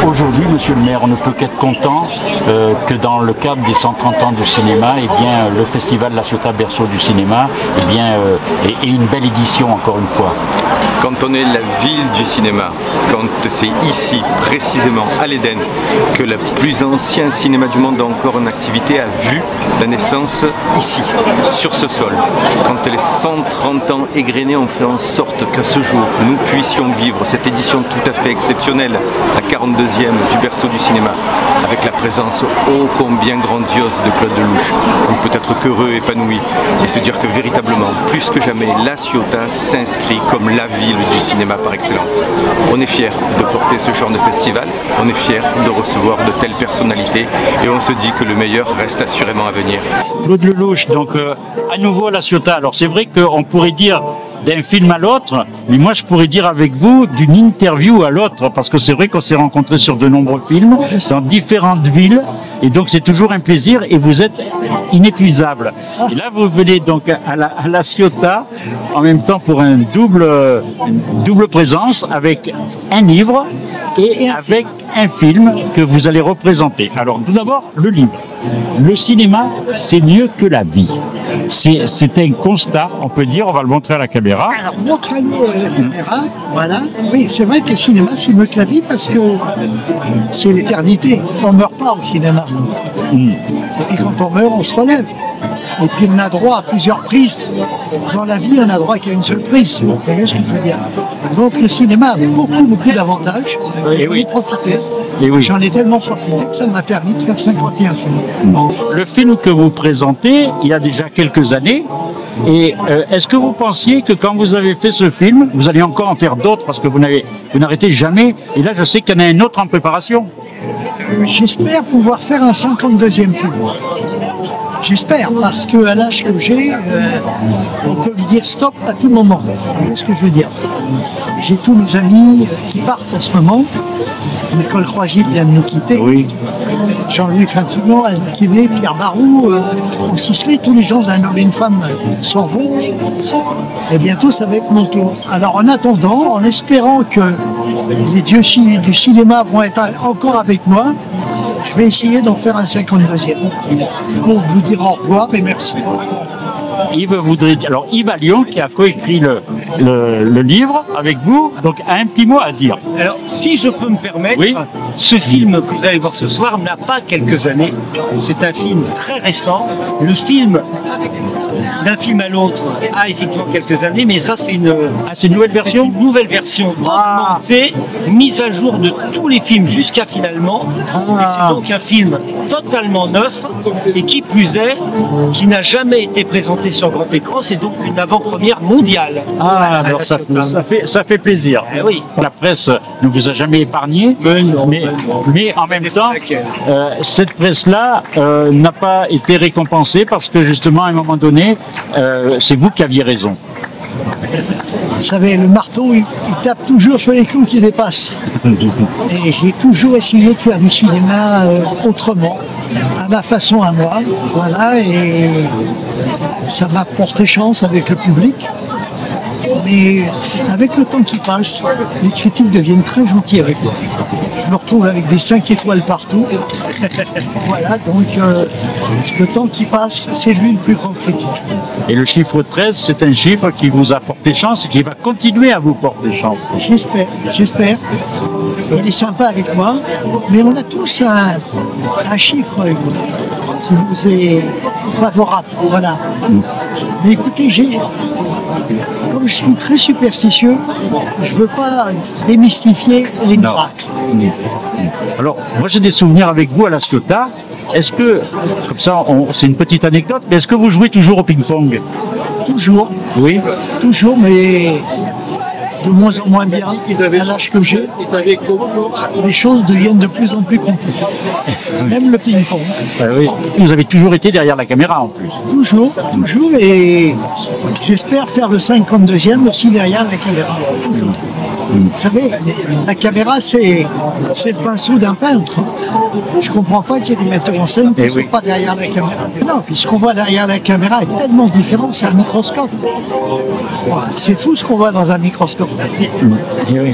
Aujourd'hui, monsieur le maire, on ne peut qu'être content que dans le cadre des 130 ans du cinéma, eh bien, le festival La Ciotat Berceau du cinéma eh bien, est une belle édition encore une fois. Quand on est la ville du cinéma, quand c'est ici, précisément à l'Éden, que le plus ancien cinéma du monde encore en activité a vu la naissance ici, sur ce sol. Quand les 130 ans égrenés ont fait en sorte qu'à ce jour, nous puissions vivre cette édition tout à fait exceptionnelle, la 42e du Berceau du cinéma, avec la présence ô combien grandiose de Claude Lelouch. On ne peut être qu'heureux, épanoui, et se dire que véritablement, plus que jamais, La Ciotat s'inscrit comme la ville du cinéma par excellence. On est fiers de porter ce genre de festival, on est fiers de recevoir de telles personnalités et on se dit que le meilleur reste assurément à venir. Claude Lelouch, donc à nouveau à La Ciotat. Alors c'est vrai qu'on pourrait dire d'un film à l'autre, mais moi je pourrais dire avec vous d'une interview à l'autre, parce que c'est vrai qu'on s'est rencontrés sur de nombreux films, dans différentes villes, et donc c'est toujours un plaisir, et vous êtes inépuisable. Et là vous venez donc à la Ciotat, en même temps pour une double présence, avec un livre et avec un film que vous allez représenter. Alors tout d'abord, le livre. Le cinéma, c'est mieux que la vie. C'est un constat, on peut dire, on va le montrer à la caméra. Alors, montrez-nous la caméra, voilà. Oui, c'est vrai que le cinéma, c'est mieux que la vie parce que c'est l'éternité. On ne meurt pas au cinéma. Et puis quand on meurt, on se relève. Et puis on a droit à plusieurs prises. Dans la vie, on a droit qu'à une seule prise. Vous voyez ce que je veux dire? Donc le cinéma a beaucoup d'avantages. Et oui, profiter. Et oui. J'en ai tellement profité que ça m'a permis de faire 51 films. Le film que vous présentez, il y a déjà quelques années, et est-ce que vous pensiez que quand vous avez fait ce film, vous allez encore en faire d'autres, parce que vous n'arrêtez jamais, et là je sais qu'il y en a un autre en préparation. J'espère pouvoir faire un 52e film. J'espère, parce qu'à l'âge que j'ai, on peut me dire stop à tout moment. Vous voyez ce que je veux dire? J'ai tous mes amis qui partent en ce moment. Nicole Croisier vient de nous quitter. Oui. Jean-Louis Trintignant, Anne Kivé, Pierre Barou, Francis Lay, tous les gens d'un homme et une femme s'en vont. Et bientôt, ça va être mon tour. Alors, en attendant, en espérant que les dieux du cinéma vont être encore avec moi, je vais essayer d'en faire un 52e. Pour vous dire au revoir et merci. Yves voudrait dire, alors Yves Allion qui a coécrit le livre avec vous, donc a un petit mot à dire. Alors si je peux me permettre, oui. Ce film que vous allez voir ce soir n'a pas quelques années, c'est un film très récent. Le film, d'un film à l'autre, a effectivement quelques années, mais ça c'est une nouvelle version. Une nouvelle version augmentée, mise à jour de tous les films jusqu'à finalement, et c'est donc un film totalement neuf, et qui plus est, qui n'a jamais été présenté sur grand écran, c'est donc une avant-première mondiale. Ah, alors ça fait plaisir. Eh oui. La presse ne vous a jamais épargné, mais en même temps, cette presse-là n'a pas été récompensée parce que justement, à un moment donné, c'est vous qui aviez raison. Vous savez, le marteau, il tape toujours sur les clous qui dépassent. Et j'ai toujours essayé de faire du cinéma autrement, à ma façon à moi. Voilà, et ça m'a porté chance avec le public. Mais avec le temps qui passe, les critiques deviennent très gentils avec moi. Je me retrouve avec des 5 étoiles partout. Voilà, donc le temps qui passe, c'est lui le plus grand critique. Et le chiffre 13, c'est un chiffre qui vous a porté chance et qui va continuer à vous porter chance. J'espère. Il est sympa avec moi, mais on a tous un chiffre qui nous est favorable. Voilà. Mais écoutez, comme je suis très superstitieux, je ne veux pas démystifier les miracles. Alors, moi j'ai des souvenirs avec vous à La Ciotat. Est-ce que, comme ça, c'est une petite anecdote, mais est-ce que vous jouez toujours au ping-pong? Toujours. Oui. Toujours, mais de moins en moins bien. À l'âge que j'ai, les choses deviennent de plus en plus compliquées. Même le ping-pong. Oui. Vous avez toujours été derrière la caméra en plus. Toujours, et j'espère faire le 52e aussi derrière la caméra. Toujours. Vous savez, la caméra, c'est le pinceau d'un peintre. Je ne comprends pas qu'il y ait des metteurs en scène qui ne sont pas derrière la caméra. Non, puis ce qu'on voit derrière la caméra est tellement différent, c'est un microscope. C'est fou ce qu'on voit dans un microscope. Oui.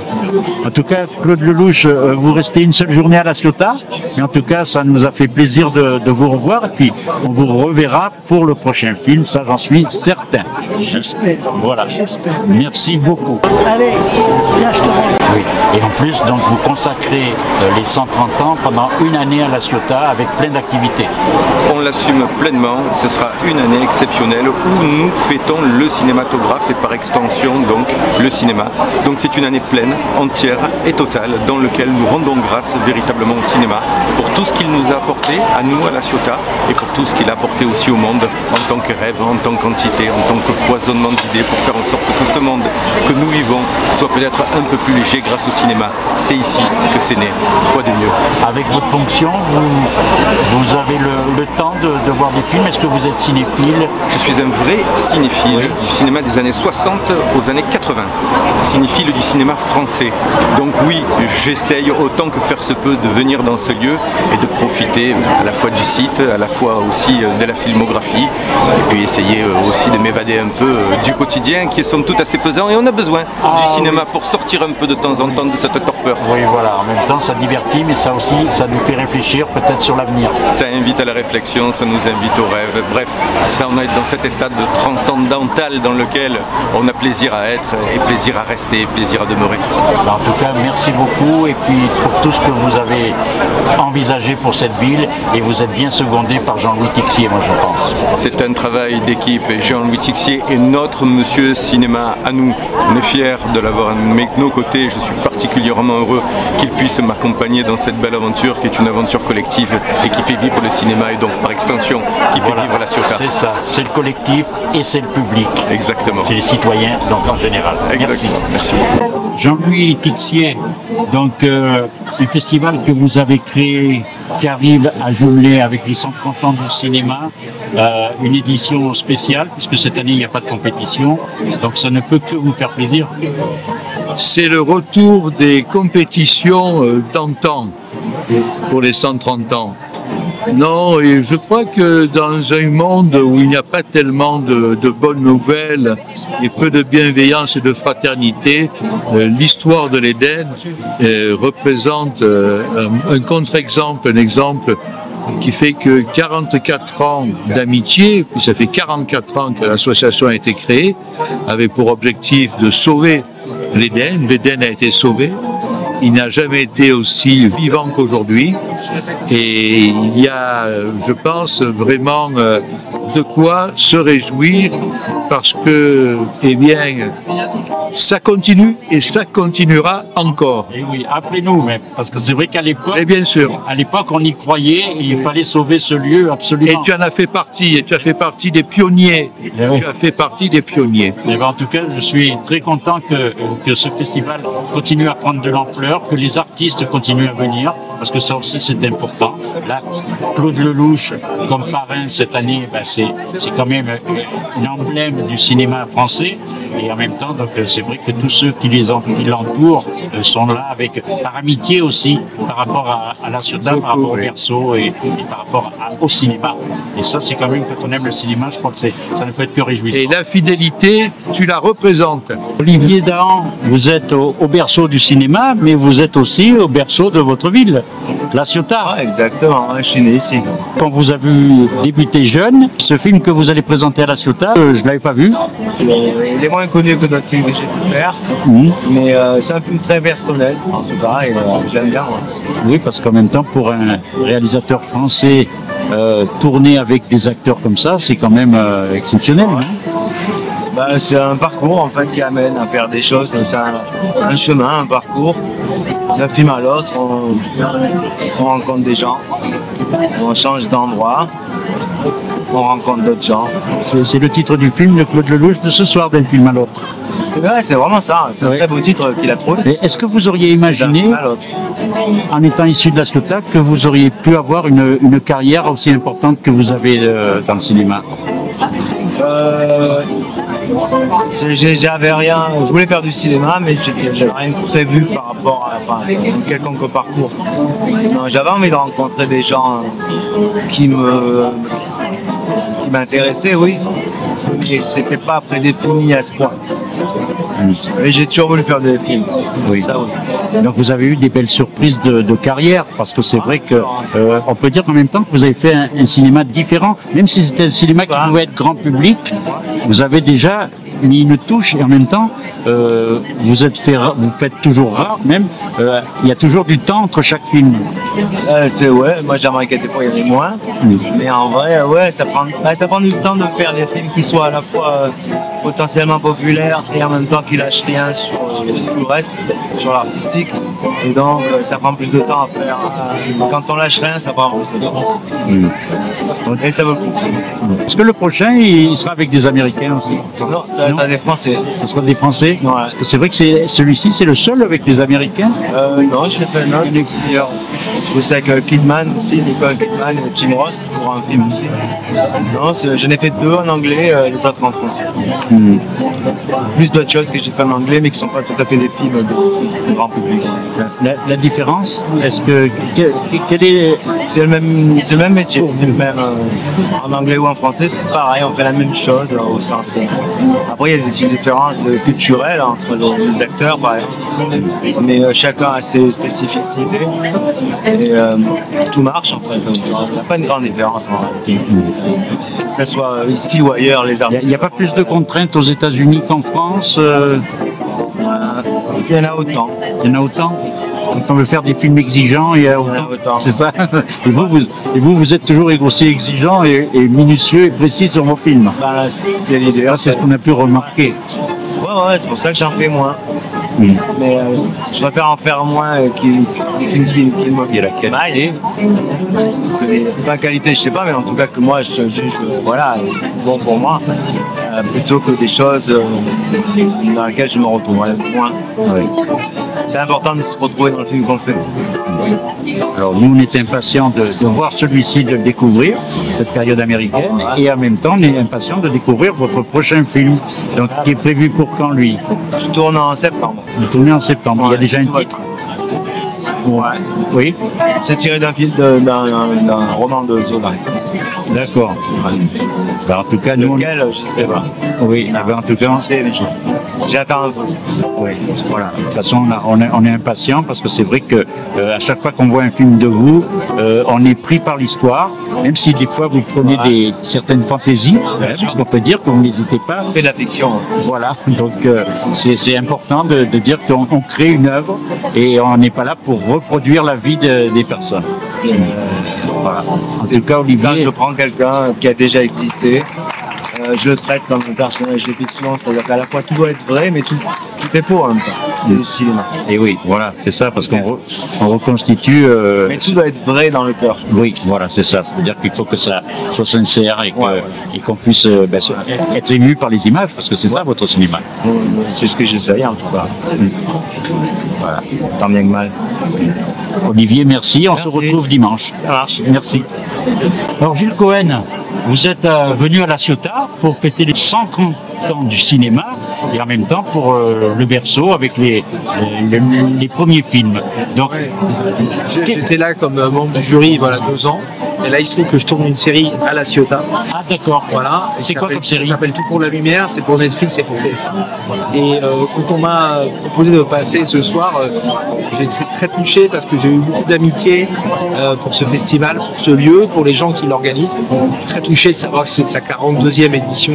En tout cas, Claude Lelouch, vous restez une seule journée à La Ciotat, mais en tout cas, ça nous a fait plaisir de vous revoir, et puis on vous reverra pour le prochain film, ça j'en suis certain. J'espère. Voilà. J'espère. Merci beaucoup. Allez, là je te rends. Oui. Et en plus, donc, vous consacrez les 130 ans pendant une année à La Ciotat avec plein d'activités. On l'assume pleinement, ce sera une année exceptionnelle où nous fêtons le cinématographe et par extension donc le cinéma. Donc c'est une année pleine, entière et totale dans laquelle nous rendons grâce véritablement au cinéma pour tout ce qu'il nous a apporté à nous à La Ciotat et pour tout ce qu'il a apporté aussi au monde en tant que rêve, en tant qu'entité, en tant que foisonnement d'idées pour faire en sorte que ce monde que nous vivons soit peut-être un peu plus léger grâce au cinéma. C'est ici que c'est né. Quoi de mieux? Avec votre fonction, vous avez le temps de voir des films. Est-ce que vous êtes cinéphile? Je suis un vrai cinéphile du cinéma des années 60 aux années 80. Cinéphile du cinéma français. Donc oui, j'essaye autant que faire se peut de venir dans ce lieu et de profiter à la fois du site, à la fois aussi de la filmographie et puis essayer aussi de m'évader un peu du quotidien qui est somme toute assez pesant et on a besoin du cinéma pour sortir un peu de temps en temps de cette torpeur. Oui, voilà, en même temps ça divertit mais ça aussi, ça nous fait réfléchir peut-être sur l'avenir. Ça invite à la réflexion, ça nous invite au rêve, bref, ça on est dans cet état de transcendantal dans lequel on a plaisir à être et plaisir à rester, plaisir à demeurer. En tout cas, merci beaucoup et puis pour tout ce que vous avez envisagé pour cette ville et vous êtes bien secondé par Jean-Louis Tixier, moi je pense. C'est un travail d'équipe et Jean-Louis Tixier est notre monsieur cinéma à nous. On est fiers de l'avoir à nos côtés, je suis particulièrement heureux qu'il puisse m'accompagner dans cette belle aventure qui est une aventure collective et qui fait vivre le cinéma et donc par extension qui fait vivre La Ciotat. C'est ça, c'est le collectif et c'est le public. Exactement. C'est les citoyens donc en général. Exactement. Merci beaucoup. Jean-Louis Tixier, donc un festival que vous avez créé qui arrive à jumeler avec les 130 ans du cinéma, une édition spéciale puisque cette année il n'y a pas de compétition, donc ça ne peut que vous faire plaisir. C'est le retour des compétitions d'antan pour les 130 ans. Non, et je crois que dans un monde où il n'y a pas tellement de bonnes nouvelles et peu de bienveillance et de fraternité, l'histoire de l'Éden représente un contre-exemple, un exemple qui fait que 44 ans d'amitié, puis ça fait 44 ans que l'association a été créée, avec pour objectif de sauver l'Éden. L'Éden a été sauvé. Il n'a jamais été aussi vivant qu'aujourd'hui et il y a, je pense, vraiment de quoi se réjouir parce que, eh bien, ça continue et ça continuera encore. Et oui, appelez-nous même, parce que c'est vrai qu'à l'époque, bien sûr, à l'époque on y croyait et il fallait sauver ce lieu absolument. Et tu en as fait partie, et tu as fait partie des pionniers. Tu as fait partie des pionniers. Et ben, en tout cas, je suis très content que ce festival continue à prendre de l'ampleur, que les artistes continuent à venir, parce que ça aussi c'est important. Là, Claude Lelouch, comme parrain cette année, ben, c'est quand même un emblème du cinéma français. Et en même temps, donc c'est vrai que tous ceux qui l'entourent sont là avec par amitié aussi, par rapport à La Ciotat, par rapport au berceau et par rapport au cinéma. Et ça, c'est quand même, quand on aime le cinéma, je crois que ça ne peut être que réjouissant. Et la fidélité, tu la représentes. Olivier Dahan, vous êtes au berceau du cinéma, mais vous êtes aussi au berceau de votre ville, La Ciotat. Ah, exactement, je suis né ici. Quand vous avez débuté jeune, ce film que vous allez présenter à La Ciotat, je ne l'avais pas vu. Il est moins connu que d'autres films que j'ai pu faire, mais c'est un film très personnel, en tout cas, et je l'aime bien. Moi. Oui, parce qu'en même temps, pour un réalisateur français, tourner avec des acteurs comme ça, c'est quand même exceptionnel. Ouais. Bah, c'est un parcours en fait qui amène à faire des choses, c'est un chemin, un parcours. D'un film à l'autre, on rencontre des gens, on change d'endroit, on rencontre d'autres gens. C'est le titre du film de Claude Lelouch de ce soir, d'un film à l'autre. Ouais, c'est vraiment ça, c'est un très beau titre qu'il a trouvé. Est-ce que vous auriez imaginé, en étant issu de La Ciotat, que vous auriez pu avoir une carrière aussi importante que vous avez dans le cinéma? J'avais rien, je voulais faire du cinéma, mais j'avais rien prévu par rapport à quelconque parcours. J'avais envie de rencontrer des gens qui m'intéressaient, oui, mais c'était pas prédéfini à ce point. Mais j'ai toujours voulu faire des films. Oui. Ça, oui. Donc vous avez eu des belles surprises de carrière, parce que c'est vrai que on peut dire qu'en même temps que vous avez fait un cinéma différent, même si c'était un cinéma qui pouvait être grand public, vous avez déjà mis une touche et en même temps vous faites toujours rare, même il y a toujours du temps entre chaque film. Moi j'aimerais qu'à des fois il y en ait moins, mais en vrai ça prend du temps de faire des films qui soient à la fois potentiellement populaires et en même temps qui lâchent rien sur tout le reste, sur l'artistique. Et donc ça prend plus de temps à faire. Quand on lâche rien, ça prend plus de temps. Et ça vaut le coup. Est-ce que le prochain il sera avec des Américains aussi? Non, ça va être des Français. Ce sera des Français? Ouais. Parce que c'est vrai que celui-ci c'est le seul avec des Américains? Non, je l'ai fait un autre. Je bossais avec Kidman aussi, Nicole Kidman et Tim Ross pour un film aussi. Non, j'en ai fait 2 en anglais, les autres en français. Plus d'autres choses que j'ai fait en anglais, mais qui ne sont pas tout à fait des films de grand public. La différence, est-ce que quel est... C'est le même métier, c'est le même en anglais ou en français, c'est pareil, on fait la même chose au sens. Après, il y a des petites différences culturelles entre les acteurs, par exemple, mais chacun a ses spécificités et tout marche en fait. Il n'y a pas une grande différence en réalité. Que ce soit ici ou ailleurs, les artistes. Il n'y a pas plus de contraintes aux États-Unis qu'en France? Il y en a autant. Il y en a autant? Quand on veut faire des films exigeants, il y a autant. C'est ça. Et vous êtes toujours aussi exigeant et minutieux et précis sur vos films. C'est l'idée. C'est ce qu'on a pu remarquer. Ouais, c'est pour ça que j'en fais moins. Mais je préfère en faire moins qui me la qualité. Pas qualité, je sais pas, mais en tout cas que moi je juge bon pour moi, plutôt que des choses dans lesquelles je me retrouverai moins. Oui. C'est important de se retrouver dans le film qu'on fait. Alors nous, on est impatients de voir celui-ci, de le découvrir, cette période américaine, et en même temps, on est impatients de découvrir votre prochain film, donc qui est prévu pour quand, lui? Je tourne en septembre. Vous tournez en septembre. Il y a déjà un titre? Ouais. Oui. C'est tiré d'un film, d'un roman de Zola. D'accord. En tout cas, nous... Lequel, je sais pas. Oui, en tout cas... J'attends un peu. Oui, voilà. De toute façon, on est impatient parce que c'est vrai que à chaque fois qu'on voit un film de vous, on est pris par l'histoire, même si des fois vous prenez certaines fantaisies, parce qu'on peut dire que vous n'hésitez pas. On fait de la fiction. Voilà, donc c'est important de dire qu'on crée une œuvre et on n'est pas là pour reproduire la vie des personnes. Voilà. En tout cas, Olivier... Quand je prends quelqu'un qui a déjà existé, je le traite comme un personnage de fiction, c'est-à-dire qu'à la fois tout doit être vrai, mais tout est faux en même temps. C'est du cinéma. Et oui, voilà, c'est ça, parce qu'on reconstitue... Mais tout doit être vrai dans le cœur. Oui, voilà, c'est ça. C'est-à-dire qu'il faut que ça soit sincère et qu'on puisse être ému par les images, parce que c'est ça votre cinéma. C'est ce que j'essaye en tout cas. Voilà, tant bien que mal. Olivier, merci. On se retrouve dimanche. Ça marche. Merci. Alors Gilles Cohen, vous êtes venu à La Ciotat pour fêter les 130 ans du cinéma et en même temps pour le berceau avec les premiers films. Donc, j'étais là comme membre du jury 2 ans. Et là, il se trouve que je tourne une série à La Ciotat. Ah, d'accord. Voilà. C'est quoi comme série? Ça s'appelle Tout pour la lumière. C'est pour Netflix et pour TF1. Et quand on m'a proposé de passer ce soir, j'ai été très touché parce que j'ai eu beaucoup d'amitié pour ce festival, pour ce lieu, pour les gens qui l'organisent. Je suis très touché de savoir que c'est sa 42e édition.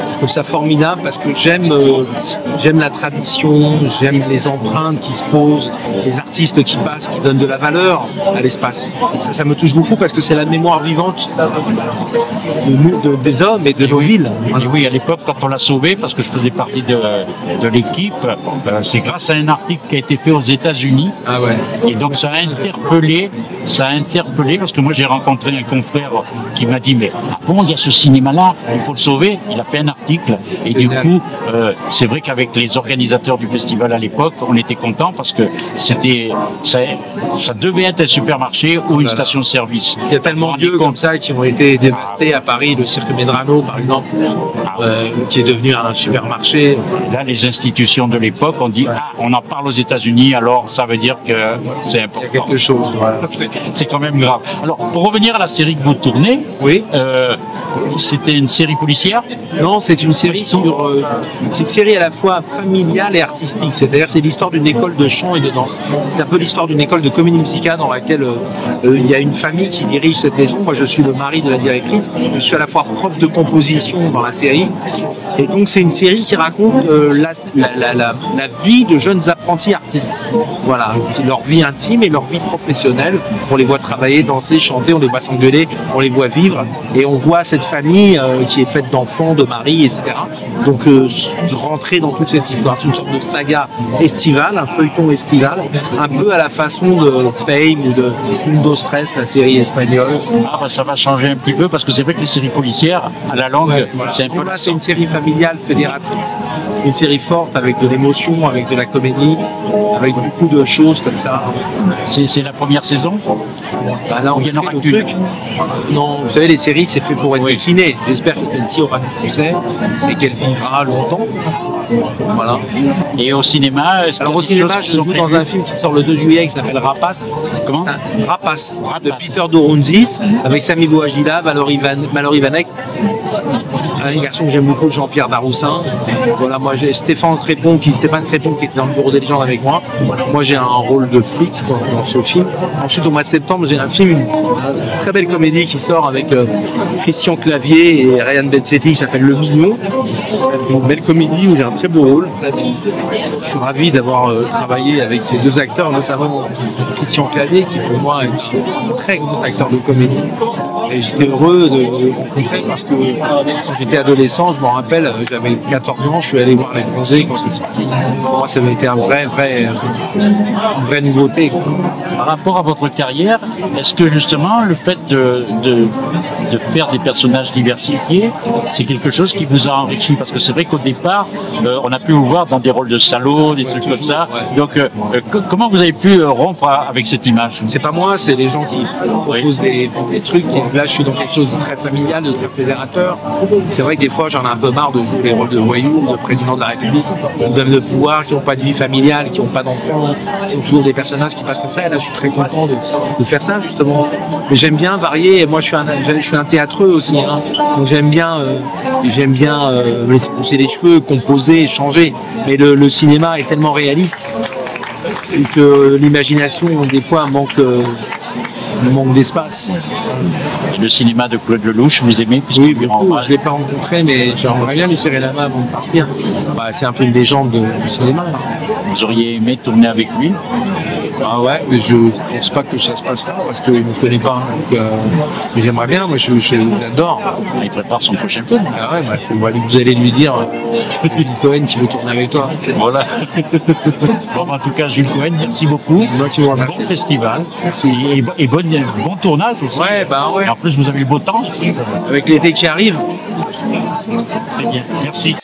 Je trouve ça formidable parce que j'aime la tradition, j'aime les empreintes qui se posent, les artistes qui passent, qui donnent de la valeur à l'espace. Ça me touche beaucoup parce que c'est la mémoire vivante des hommes et de nos villes. Et oui, à l'époque, quand on l'a sauvé, parce que je faisais partie de l'équipe, c'est grâce à un article qui a été fait aux États-Unis. Ah ouais. Et donc ça a interpellé, parce que moi j'ai rencontré un confrère qui m'a dit mais bon, il y a ce cinéma-là, il faut le sauver. Il a fait un article Et du coup, c'est vrai qu'avec les organisateurs du festival à l'époque, on était contents parce que ça devait être un supermarché ou une station-service. Il y a tellement de lieux comme ça qui ont été dévastés à Paris, le Cirque Medrano par exemple, qui est devenu un supermarché. Là, les institutions de l'époque ont dit on en parle aux États-Unis, alors ça veut dire que c'est important. Il y a quelque chose. Voilà. C'est quand même grave. Alors, pour revenir à la série que vous tournez, oui. C'était une série policière? Non, c'est une série c'est une série à la fois familiale et artistique. C'est-à-dire, c'est l'histoire d'une école de chant et de danse. C'est un peu l'histoire d'une école de comédie musicale dans laquelle il y a une famille qui dirige cette maison. Moi, je suis le mari de la directrice. Je suis à la fois prof de composition dans la série. Et donc, c'est une série qui raconte la vie de jeunes apprentis artistes. Voilà, leur vie intime et leur vie professionnelle. On les voit travailler, danser, chanter, on les voit s'engueuler, on les voit vivre. Et on voit cette famille qui est faite d'enfants, de maris, etc. Donc, rentrer dans toute cette histoire. C'est une sorte de saga estivale, un feuilleton estival, un peu à la façon de Fame ou de Mundo Stress, la série espagnole. Ah, bah, ça va changer un petit peu parce que c'est vrai que les séries policières, à la longue, c'est un peu. Là, c'est une série familiale fédératrice, une série forte avec de l'émotion, avec de la comédie, avec beaucoup de choses comme ça. C'est la première saison? Bah là, on y en aura plus. Non, vous savez, les séries, c'est fait pour être décliné. J'espère que celle-ci aura du succès et qu'elle vivra longtemps. Voilà. Et au cinéma, alors au cinéma, je joue dans un film qui sort le 2 juillet qui s'appelle Rapace. Comment? Rapace, de Peter Dourounzis, avec Sami Bouajila, Mallory Vanek, un garçon que j'aime beaucoup, Jean-Pierre Daroussin. Voilà, moi j'ai Stéphane Crépon qui était dans le bureau des légendes avec moi. Moi j'ai un rôle de flic dans ce film. Ensuite au mois de septembre j'ai un film, une très belle comédie qui sort avec Christian Clavier et Ryan Bensetti, qui s'appelle Le Million. Une belle comédie où j'ai un très beau rôle. Je suis ravi d'avoir travaillé avec ces deux acteurs, notamment Christian Clavier qui pour moi est un très grand acteur de comédie. Et j'étais heureux de le rencontrer parce que quand j'étais adolescent, je me rappelle, j'avais 14 ans, je suis allé voir Les Bronzés quand c'est sorti. Pour moi, ça avait été une vraie nouveauté. Par rapport à votre carrière, est-ce que justement le fait de faire des personnages diversifiés, c'est quelque chose qui vous a enrichi? Parce que c'est vrai qu'au départ, on a pu vous voir dans des rôles de salauds, des trucs comme ça. Donc, comment vous avez pu rompre avec cette image? C'est pas moi, c'est les gens qui proposent des trucs. Là, je suis dans quelque chose de très familial, de très fédérateur. C'est vrai que des fois, j'en ai un peu marre de jouer les rôles de voyous, de président de la République, ou d'hommes de pouvoir qui n'ont pas de vie familiale, qui n'ont pas d'enfants, qui sont toujours des personnages qui passent comme ça. Et là, je suis très content de faire ça, justement. Mais j'aime bien varier. Et moi, je suis un théâtreux aussi. Hein. Donc, j'aime bien laisser pousser les cheveux, composer, changer. Mais le cinéma est tellement réaliste que l'imagination, des fois, manque d'espace. Le cinéma de Claude Lelouch, vous aimez? Oui, beaucoup. Je ne l'ai pas rencontré, mais j'aimerais bien lui serrer la main avant de partir. Bah, c'est un peu une légende du cinéma. Vous auriez aimé tourner avec lui? Ah ouais, mais je ne pense pas que ça se passera parce qu'il ne me connaît pas. Donc, mais j'aimerais bien, moi j'adore. Il prépare son prochain film. Ah ouais, vous allez lui dire Jules Cohen qui veut tourner avec toi. Voilà. Bon, en tout cas, Jules Cohen, merci beaucoup. Moi qui vous remercie. Bon festival. Merci. Et bon tournage aussi. Ouais, bah ouais. Et en plus, vous avez le beau temps. Avec l'été qui arrive. Très bien, merci.